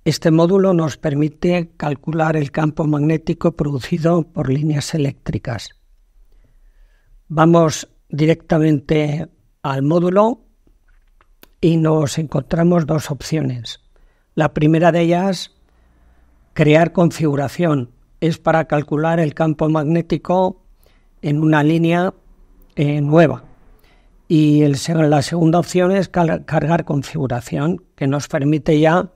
Este módulo nos permite calcular el campo magnético producido por líneas eléctricas. Vamos directamente al módulo y nos encontramos dos opciones. La primera de ellas, crear configuración, es para calcular el campo magnético en una línea nueva. Y la segunda opción es cargar configuración, que nos permite ya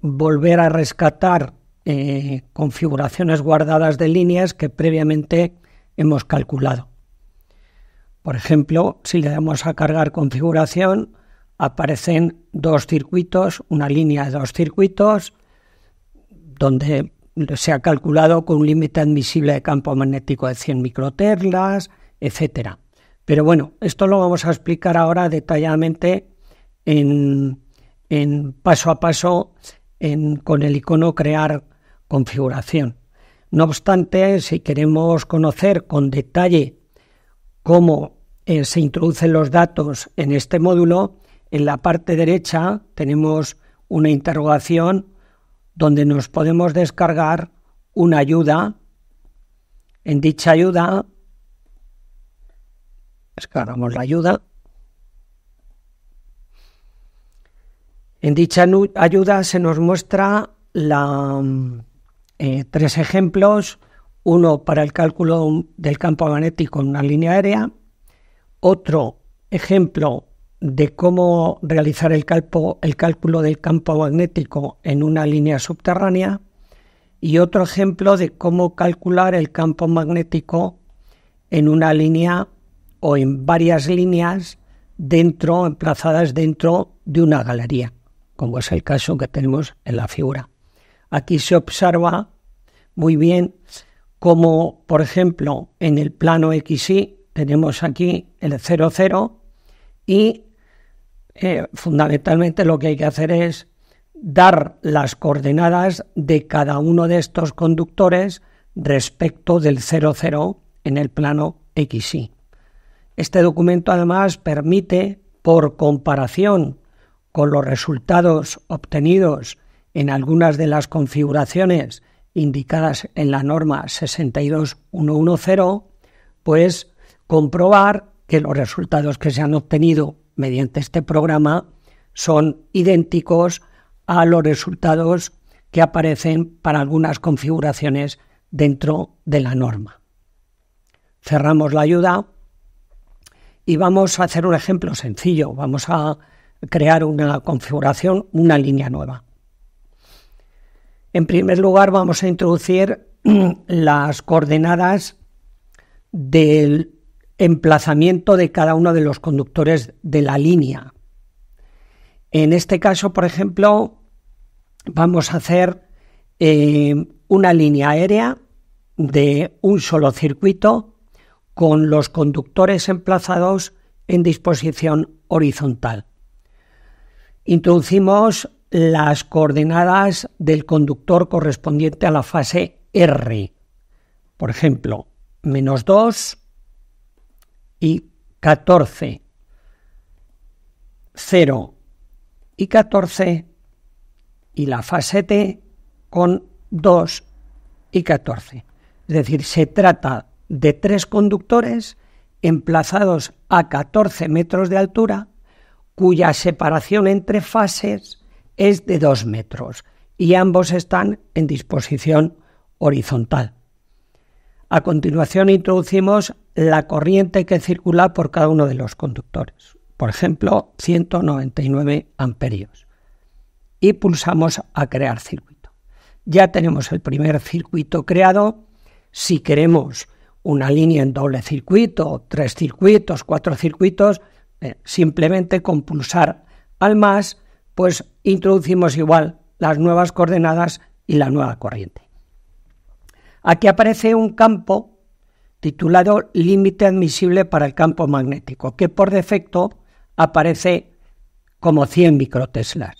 volver a rescatar configuraciones guardadas de líneas que previamente hemos calculado. Por ejemplo, si le damos a cargar configuración, aparecen dos circuitos, una línea de dos circuitos, donde se ha calculado con un límite admisible de campo magnético de 100 microterlas, etc. Pero bueno, esto lo vamos a explicar ahora detalladamente en paso a paso con el icono crear configuración. No obstante, si queremos conocer con detalle cómo se introducen los datos en este módulo, en la parte derecha tenemos una interrogación donde nos podemos descargar una ayuda. En dicha ayuda, descargamos la ayuda. En dicha ayuda se nos muestra tres ejemplos, uno para el cálculo del campo magnético en una línea aérea, otro ejemplo de cómo realizar el cálculo del campo magnético en una línea subterránea y otro ejemplo de cómo calcular el campo magnético en una línea o en varias líneas emplazadas dentro de una galería, como es el caso que tenemos en la figura. Aquí se observa muy bien cómo, por ejemplo, en el plano XY tenemos aquí el 0, 0 y fundamentalmente lo que hay que hacer es dar las coordenadas de cada uno de estos conductores respecto del 0, 0 en el plano XY. Este documento además permite, por comparación con los resultados obtenidos en algunas de las configuraciones indicadas en la norma 62110, pues comprobar que los resultados que se han obtenido mediante este programa son idénticos a los resultados que aparecen para algunas configuraciones dentro de la norma. Cerramos la ayuda y vamos a hacer un ejemplo sencillo. Vamos a crear una configuración, una línea nueva. En primer lugar, vamos a introducir las coordenadas del emplazamiento de cada uno de los conductores de la línea. En este caso, por ejemplo, vamos a hacer una línea aérea de un solo circuito con los conductores emplazados en disposición horizontal. Introducimos las coordenadas del conductor correspondiente a la fase R. Por ejemplo, -2 y 14, 0 y 14, y la fase T con 2 y 14. Es decir, se trata de tres conductores emplazados a 14 metros de altura, cuya separación entre fases es de 2 metros y ambos están en disposición horizontal. A continuación introducimos la corriente que circula por cada uno de los conductores, por ejemplo 199 amperios, y pulsamos a crear circuito. Ya tenemos el primer circuito creado. Si queremos una línea en doble circuito, 3 circuitos, 4 circuitos, simplemente con pulsar al más, pues introducimos igual las nuevas coordenadas y la nueva corriente. Aquí aparece un campo titulado límite admisible para el campo magnético, que por defecto aparece como 100 microteslas.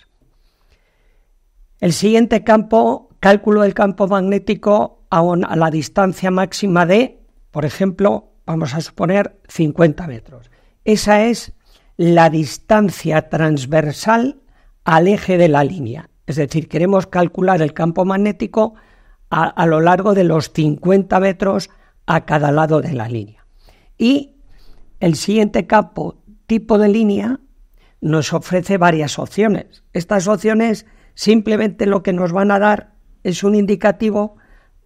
El siguiente campo, cálculo del campo magnético a la distancia máxima de, por ejemplo, vamos a suponer 50 metros. Esa es la distancia transversal al eje de la línea. Es decir, queremos calcular el campo magnético a lo largo de los 50 metros a cada lado de la línea. Y el siguiente campo, tipo de línea, nos ofrece varias opciones. Estas opciones simplemente lo que nos van a dar es un indicativo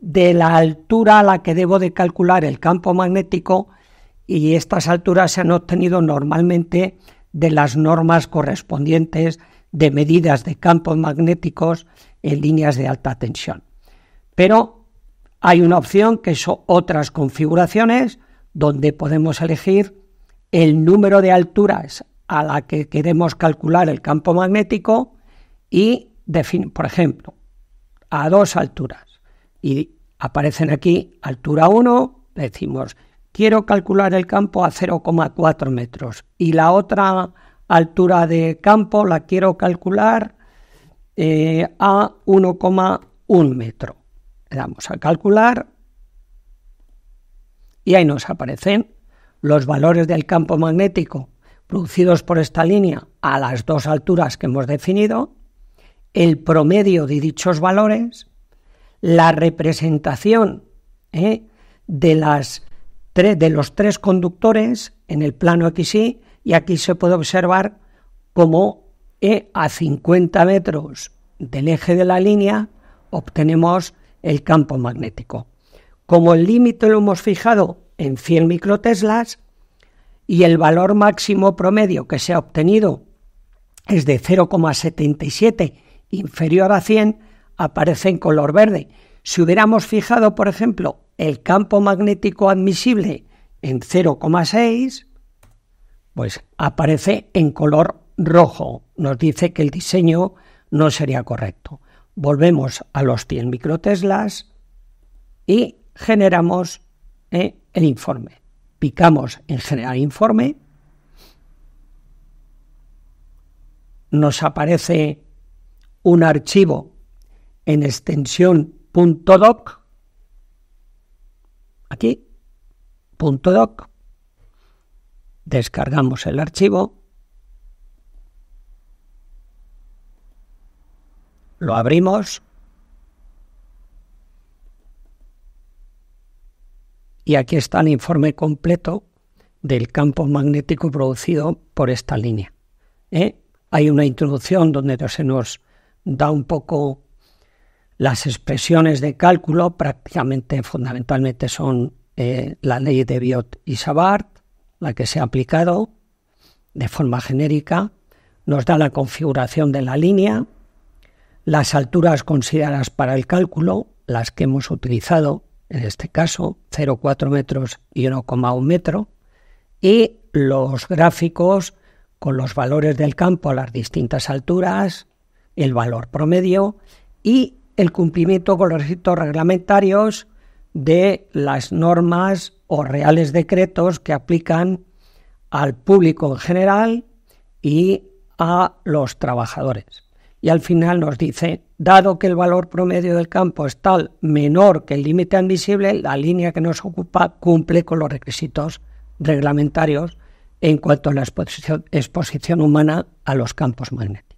de la altura a la que debo de calcular el campo magnético, y estas alturas se han obtenido normalmente de las normas correspondientes de medidas de campos magnéticos en líneas de alta tensión. Pero hay una opción que son otras configuraciones donde podemos elegir el número de alturas a la que queremos calcular el campo magnético y definir, por ejemplo, a dos alturas. Y aparecen aquí altura 1, decimos, quiero calcular el campo a 0,4 metros y la otra altura de campo la quiero calcular a 1,1 metro. Le damos a calcular y ahí nos aparecen los valores del campo magnético producidos por esta línea a las dos alturas que hemos definido, el promedio de dichos valores, la representación de los tres conductores en el plano XY, y aquí se puede observar cómo a 50 metros del eje de la línea obtenemos el campo magnético. Como el límite lo hemos fijado en 100 microteslas y el valor máximo promedio que se ha obtenido es de 0,77 inferior a 100, aparece en color verde. Si hubiéramos fijado, por ejemplo, el campo magnético admisible en 0,6, pues aparece en color rojo. Nos dice que el diseño no sería correcto. Volvemos a los 100 microteslas y generamos el informe. Picamos en generar informe. Nos aparece un archivo en extensión .doc. Aquí, .doc. Descargamos el archivo. Lo abrimos. Y aquí está el informe completo del campo magnético producido por esta línea. Hay una introducción donde se nos da un poco las expresiones de cálculo, fundamentalmente son la ley de Biot y Savart, la que se ha aplicado de forma genérica, nos da la configuración de la línea, las alturas consideradas para el cálculo, las que hemos utilizado, en este caso 0,4 metros y 1,1 metro, y los gráficos con los valores del campo a las distintas alturas, el valor promedio y el cumplimiento con los requisitos reglamentarios de las normas o reales decretos que aplican al público en general y a los trabajadores. Y al final nos dice, dado que el valor promedio del campo es tal menor que el límite admisible, la línea que nos ocupa cumple con los requisitos reglamentarios en cuanto a la exposición humana a los campos magnéticos.